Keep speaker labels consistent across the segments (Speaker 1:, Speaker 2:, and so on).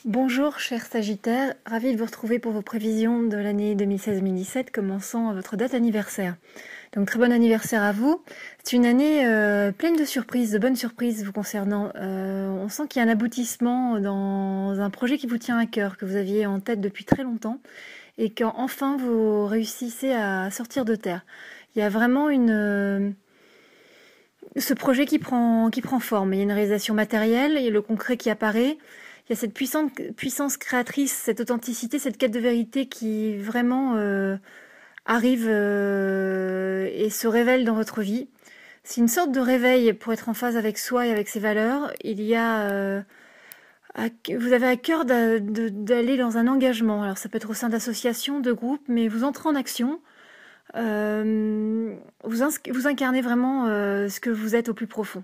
Speaker 1: Bonjour cher Sagittaire, ravi de vous retrouver pour vos prévisions de l'année 2016-2017 commençant à votre date anniversaire. Donc très bon anniversaire à vous. C'est une année pleine de surprises, de bonnes surprises vous concernant. On sent qu'il y a un aboutissement dans un projet qui vous tient à cœur, que vous aviez en tête depuis très longtemps et qu'enfin vous réussissez à sortir de terre. Il y a vraiment ce projet qui prend forme. Il y a une réalisation matérielle, il y a le concret qui apparaît. Il y a cette puissance créatrice, cette authenticité, cette quête de vérité qui vraiment arrive et se révèle dans votre vie. C'est une sorte de réveil pour être en phase avec soi et avec ses valeurs. Vous avez à cœur d'aller dans un engagement. Alors ça peut être au sein d'associations, de groupes, mais vous entrez en action. Vous incarnez vraiment ce que vous êtes au plus profond.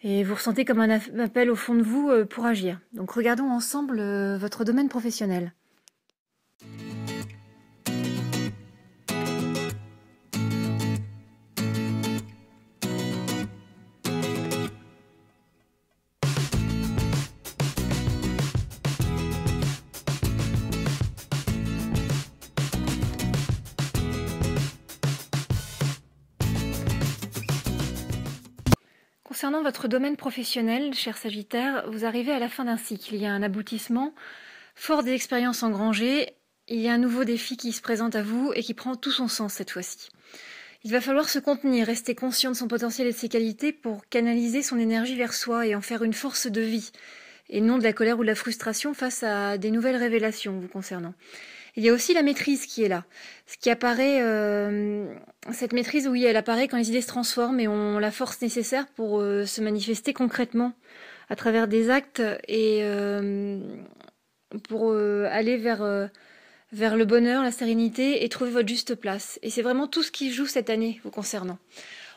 Speaker 1: Et vous ressentez comme un appel au fond de vous pour agir. Donc regardons ensemble votre domaine professionnel. Concernant votre domaine professionnel, cher Sagittaire, vous arrivez à la fin d'un cycle. Il y a un aboutissement. Fort des expériences engrangées, il y a un nouveau défi qui se présente à vous et qui prend tout son sens cette fois-ci. Il va falloir se contenir, rester conscient de son potentiel et de ses qualités pour canaliser son énergie vers soi et en faire une force de vie, et non de la colère ou de la frustration face à des nouvelles révélations vous concernant. Il y a aussi la maîtrise qui est là. Ce qui apparaît, cette maîtrise, oui, elle apparaît quand les idées se transforment et ont la force nécessaire pour se manifester concrètement à travers des actes et pour aller vers le bonheur, la sérénité et trouver votre juste place. Et c'est vraiment tout ce qui joue cette année vous concernant.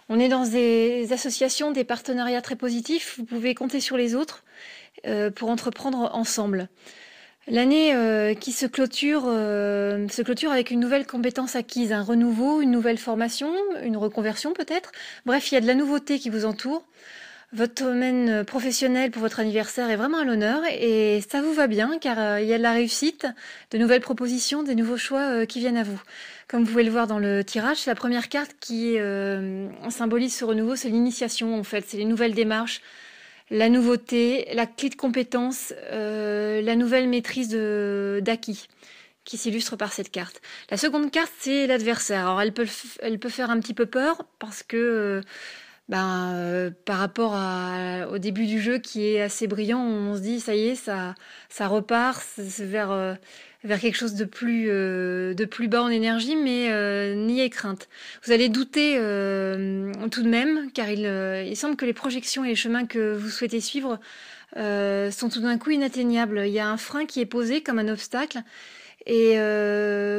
Speaker 1: On est dans des associations, des partenariats très positifs. Vous pouvez compter sur les autres pour entreprendre ensemble. L'année qui se clôture avec une nouvelle compétence acquise, un renouveau, une nouvelle formation, une reconversion peut-être. Bref, il y a de la nouveauté qui vous entoure. Votre domaine professionnel pour votre anniversaire est vraiment à l'honneur et ça vous va bien car il y a de la réussite, de nouvelles propositions, des nouveaux choix qui viennent à vous. Comme vous pouvez le voir dans le tirage, c'est la première carte qui symbolise ce renouveau, c'est l'initiation en fait, c'est les nouvelles démarches, la nouveauté, la clé de compétence, la nouvelle maîtrise d'acquis qui s'illustre par cette carte. La seconde carte, c'est l'adversaire. Alors elle peut faire un petit peu peur parce que par rapport au début du jeu qui est assez brillant, on se dit ça y est, ça repart vers quelque chose de plus bas en énergie, mais n'ayez crainte. Vous allez douter tout de même, car il semble que les projections et les chemins que vous souhaitez suivre sont tout d'un coup inatteignables. Il y a un frein qui est posé comme un obstacle, et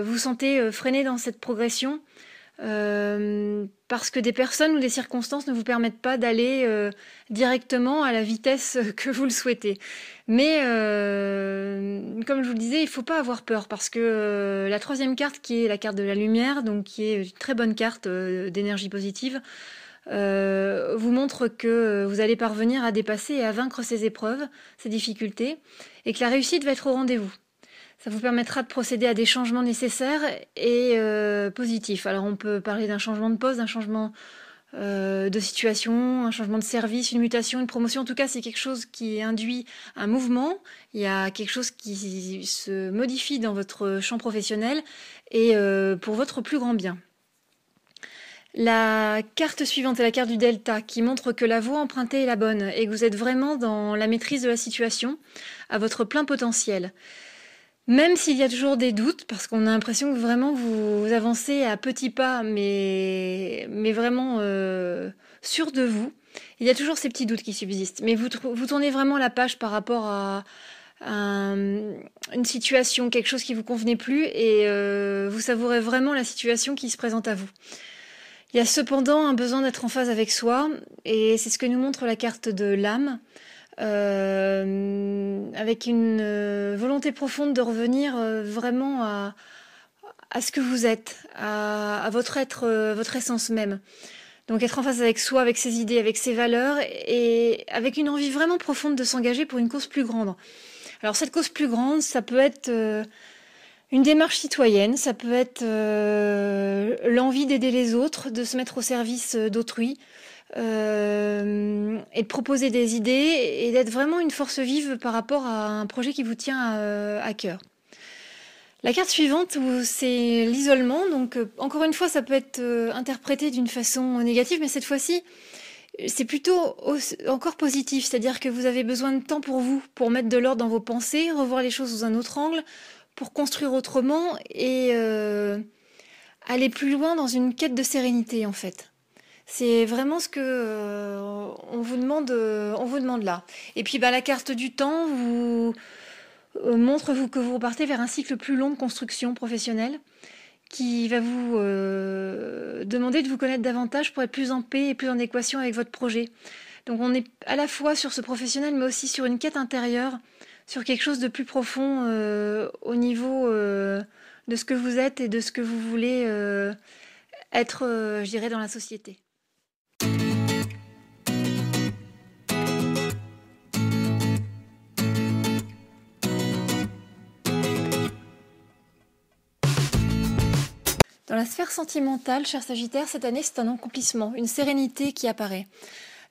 Speaker 1: vous sentez freiner dans cette progression. Parce que des personnes ou des circonstances ne vous permettent pas d'aller directement à la vitesse que vous le souhaitez. Mais comme je vous le disais, il ne faut pas avoir peur parce que la troisième carte qui est la carte de la lumière, donc qui est une très bonne carte d'énergie positive, vous montre que vous allez parvenir à dépasser et à vaincre ces épreuves, ces difficultés, et que la réussite va être au rendez-vous. Ça vous permettra de procéder à des changements nécessaires et positifs. Alors on peut parler d'un changement de poste, d'un changement de situation, un changement de service, une mutation, une promotion. En tout cas, c'est quelque chose qui induit un mouvement. Il y a quelque chose qui se modifie dans votre champ professionnel et pour votre plus grand bien. La carte suivante est la carte du delta qui montre que la voie empruntée est la bonne et que vous êtes vraiment dans la maîtrise de la situation à votre plein potentiel. Même s'il y a toujours des doutes, parce qu'on a l'impression que vraiment vous avancez à petits pas, mais vraiment sûr de vous, il y a toujours ces petits doutes qui subsistent. Mais vous tournez vraiment la page par rapport à une situation, quelque chose qui vous convenait plus, et vous savourez vraiment la situation qui se présente à vous. Il y a cependant un besoin d'être en phase avec soi, et c'est ce que nous montre la carte de l'âme. Avec une volonté profonde de revenir vraiment à ce que vous êtes, à votre être, votre essence même. Donc être en phase avec soi, avec ses idées, avec ses valeurs et avec une envie vraiment profonde de s'engager pour une cause plus grande. Alors cette cause plus grande, ça peut être une démarche citoyenne, ça peut être l'envie d'aider les autres, de se mettre au service d'autrui et de proposer des idées et d'être vraiment une force vive par rapport à un projet qui vous tient à cœur. La carte suivante, c'est l'isolement. Donc, encore une fois, ça peut être interprété d'une façon négative, mais cette fois-ci, c'est plutôt encore positif. C'est-à-dire que vous avez besoin de temps pour vous, pour mettre de l'ordre dans vos pensées, revoir les choses sous un autre angle, pour construire autrement et aller plus loin dans une quête de sérénité, en fait. C'est vraiment ce que on vous demande là. Et puis, la carte du temps montre que vous repartez vers un cycle plus long de construction professionnelle qui va vous demander de vous connaître davantage pour être plus en paix et plus en équation avec votre projet. Donc on est à la fois sur ce professionnel mais aussi sur une quête intérieure, sur quelque chose de plus profond au niveau de ce que vous êtes et de ce que vous voulez être, je dirais, dans la société. Dans la sphère sentimentale, cher Sagittaire, cette année, c'est un accomplissement, une sérénité qui apparaît.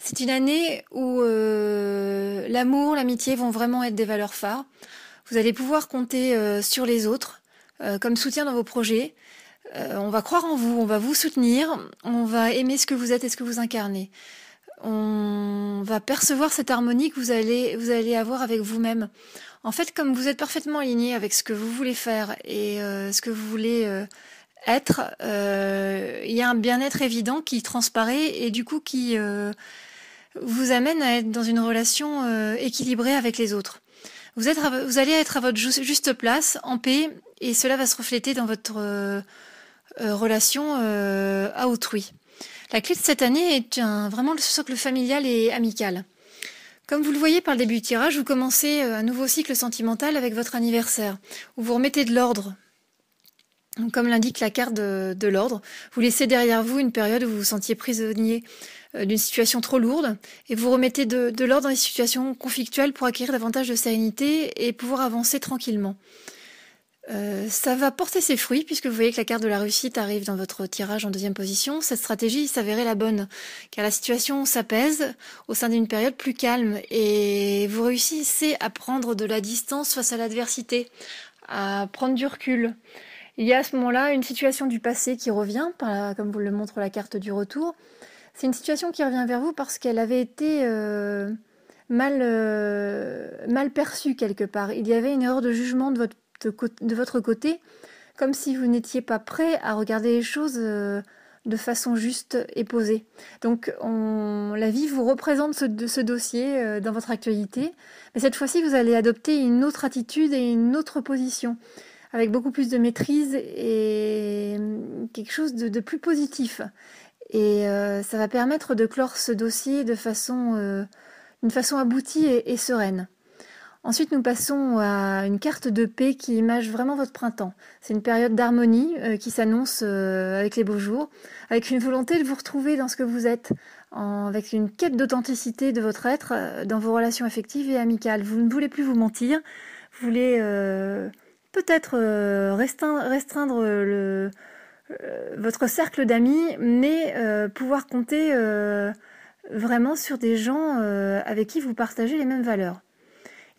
Speaker 1: C'est une année où l'amour, l'amitié vont vraiment être des valeurs phares. Vous allez pouvoir compter sur les autres comme soutien dans vos projets. On va croire en vous, on va vous soutenir, on va aimer ce que vous êtes et ce que vous incarnez. On va percevoir cette harmonie que vous allez avoir avec vous-même. En fait, comme vous êtes parfaitement aligné avec ce que vous voulez faire et ce que vous voulez être, il y a un bien-être évident qui transparaît et du coup qui vous amène à être dans une relation équilibrée avec les autres. Vous allez être à votre juste place, en paix, et cela va se refléter dans votre relation à autrui. La clé de cette année est vraiment le socle familial et amical. Comme vous le voyez par le début du tirage, vous commencez un nouveau cycle sentimental avec votre anniversaire, où vous remettez de l'ordre. Comme l'indique la carte de l'ordre, vous laissez derrière vous une période où vous vous sentiez prisonnier d'une situation trop lourde et vous remettez de l'ordre dans les situations conflictuelles pour acquérir davantage de sérénité et pouvoir avancer tranquillement. Ça va porter ses fruits puisque vous voyez que la carte de la réussite arrive dans votre tirage en deuxième position. Cette stratégie s'avérait la bonne car la situation s'apaise au sein d'une période plus calme et vous réussissez à prendre de la distance face à l'adversité, à prendre du recul. Il y a à ce moment-là une situation du passé qui revient, comme vous le montre la carte du retour. C'est une situation qui revient vers vous parce qu'elle avait été mal perçue quelque part. Il y avait une erreur de jugement de votre côté, comme si vous n'étiez pas prêt à regarder les choses de façon juste et posée. Donc la vie vous représente ce dossier dans votre actualité, mais cette fois-ci vous allez adopter une autre attitude et une autre position, avec beaucoup plus de maîtrise et quelque chose de plus positif. Et ça va permettre de clore ce dossier d'une façon aboutie et sereine. Ensuite, nous passons à une carte de paix qui image vraiment votre printemps. C'est une période d'harmonie qui s'annonce avec les beaux jours, avec une volonté de vous retrouver dans ce que vous êtes, avec une quête d'authenticité de votre être dans vos relations affectives et amicales. Vous ne voulez plus vous mentir, vous voulez peut-être restreindre votre cercle d'amis, mais pouvoir compter vraiment sur des gens avec qui vous partagez les mêmes valeurs.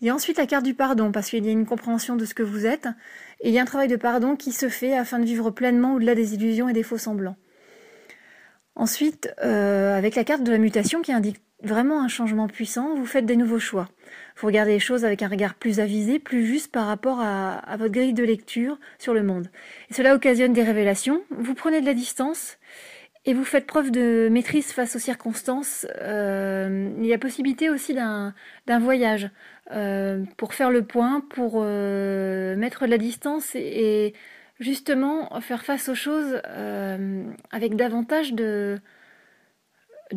Speaker 1: Il y a ensuite la carte du pardon, parce qu'il y a une compréhension de ce que vous êtes, et il y a un travail de pardon qui se fait afin de vivre pleinement au-delà des illusions et des faux semblants. Ensuite, avec la carte de la mutation qui indique vraiment un changement puissant, vous faites des nouveaux choix. Vous regardez les choses avec un regard plus avisé, plus juste par rapport à votre grille de lecture sur le monde. Et cela occasionne des révélations, vous prenez de la distance et vous faites preuve de maîtrise face aux circonstances. Il y a possibilité aussi d'un voyage pour faire le point, pour mettre de la distance et justement faire face aux choses avec davantage de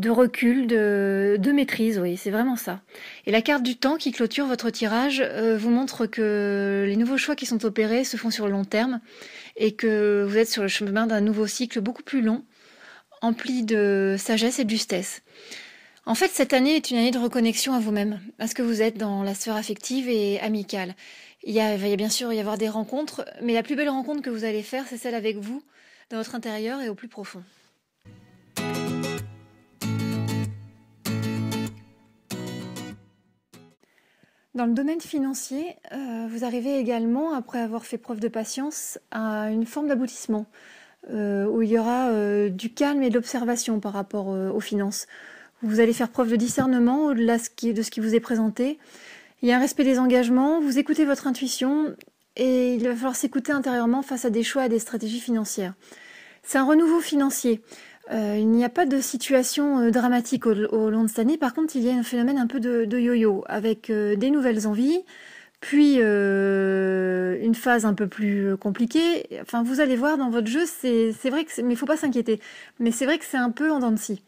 Speaker 1: recul, de maîtrise, oui, c'est vraiment ça. Et la carte du temps qui clôture votre tirage vous montre que les nouveaux choix qui sont opérés se font sur le long terme et que vous êtes sur le chemin d'un nouveau cycle beaucoup plus long, empli de sagesse et de justesse. En fait, cette année est une année de reconnexion à vous-même, à ce que vous êtes dans la sphère affective et amicale. Va bien sûr y avoir des rencontres, mais la plus belle rencontre que vous allez faire, c'est celle avec vous, dans votre intérieur et au plus profond. Dans le domaine financier, vous arrivez également, après avoir fait preuve de patience, à une forme d'aboutissement, où il y aura du calme et de l'observation par rapport aux finances. Vous allez faire preuve de discernement au-delà de ce qui vous est présenté. Il y a un respect des engagements, vous écoutez votre intuition et il va falloir s'écouter intérieurement face à des choix et des stratégies financières. C'est un renouveau financier. Il n'y a pas de situation dramatique au long de cette année. Par contre, il y a un phénomène un peu de yo-yo avec des nouvelles envies, puis une phase un peu plus compliquée. Enfin, vous allez voir dans votre jeu, c'est vrai que mais il ne faut pas s'inquiéter. Mais c'est vrai que c'est un peu en dents de scie.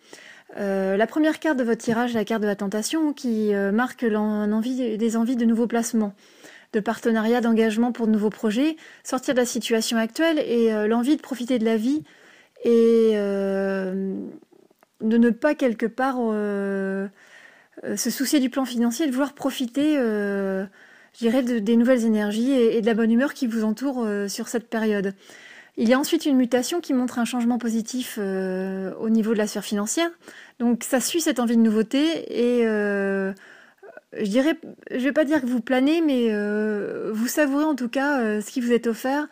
Speaker 1: La première carte de votre tirage, la carte de la tentation, qui marque des envies de nouveaux placements, de partenariats, d'engagement pour de nouveaux projets, sortir de la situation actuelle et l'envie de profiter de la vie et de ne pas quelque part se soucier du plan financier, de vouloir profiter, je dirais, des nouvelles énergies et de la bonne humeur qui vous entoure sur cette période. Il y a ensuite une mutation qui montre un changement positif au niveau de la sphère financière. Donc ça suit cette envie de nouveauté et je vais pas dire que vous planez, mais vous savourez en tout cas ce qui vous est offert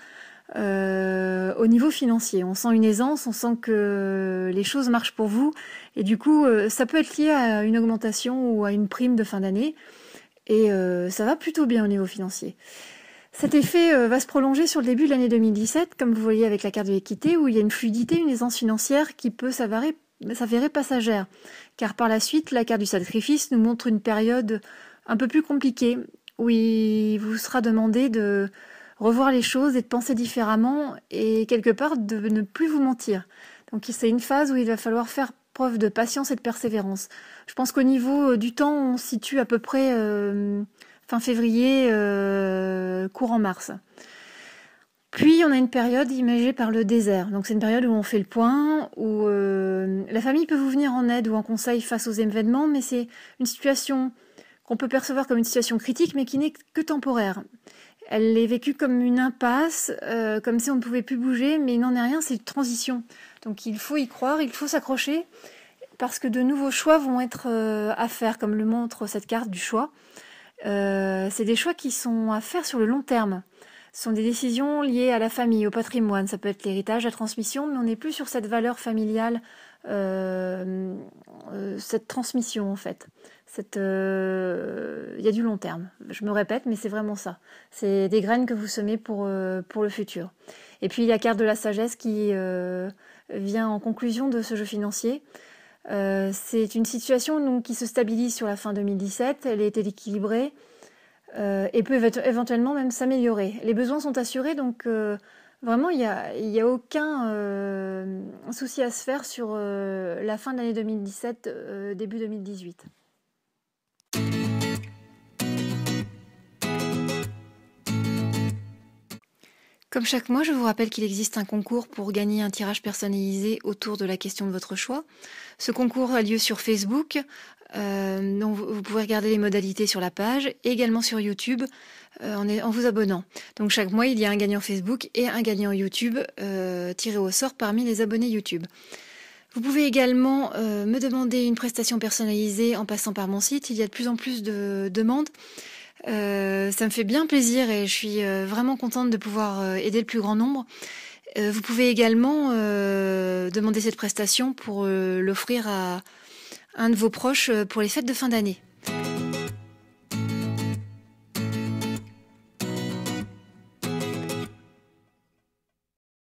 Speaker 1: au niveau financier. On sent une aisance, on sent que les choses marchent pour vous et du coup ça peut être lié à une augmentation ou à une prime de fin d'année et ça va plutôt bien au niveau financier. Cet effet va se prolonger sur le début de l'année 2017, comme vous voyez avec la carte de l'équité, où il y a une fluidité, une aisance financière qui peut s'avérer passagère. Car par la suite, la carte du sacrifice nous montre une période un peu plus compliquée, où il vous sera demandé de revoir les choses et de penser différemment, et quelque part de ne plus vous mentir. Donc c'est une phase où il va falloir faire preuve de patience et de persévérance. Je pense qu'au niveau du temps, on se situe à peu près fin février, courant mars. Puis on a une période imagée par le désert. Donc c'est une période où on fait le point, où la famille peut vous venir en aide ou en conseil face aux événements, mais c'est une situation qu'on peut percevoir comme une situation critique, mais qui n'est que temporaire. Elle est vécue comme une impasse, comme si on ne pouvait plus bouger, mais il n'en est rien, c'est une transition. Donc il faut y croire, il faut s'accrocher, parce que de nouveaux choix vont être à faire, comme le montre cette carte du choix. C'est des choix qui sont à faire sur le long terme. Ce sont des décisions liées à la famille, au patrimoine. Ça peut être l'héritage, la transmission, mais on n'est plus sur cette valeur familiale, cette transmission en fait. Il y a du long terme. Je me répète, mais c'est vraiment ça. C'est des graines que vous semez pour le futur. Et puis il y a la carte de la sagesse qui vient en conclusion de ce jeu financier. C'est une situation donc, qui se stabilise sur la fin 2017, elle est équilibrée et peut éventuellement même s'améliorer. Les besoins sont assurés, donc vraiment il y a aucun souci à se faire sur la fin de l'année 2017, début 2018. Comme chaque mois, je vous rappelle qu'il existe un concours pour gagner un tirage personnalisé autour de la question de votre choix. Ce concours a lieu sur Facebook, donc vous pouvez regarder les modalités sur la page, et également sur YouTube en vous abonnant. Donc chaque mois, il y a un gagnant Facebook et un gagnant YouTube tiré au sort parmi les abonnés YouTube. Vous pouvez également me demander une prestation personnalisée en passant par mon site. Il y a de plus en plus de demandes. Ça me fait bien plaisir et je suis vraiment contente de pouvoir aider le plus grand nombre. Vous pouvez également demander cette prestation pour l'offrir à un de vos proches pour les fêtes de fin d'année.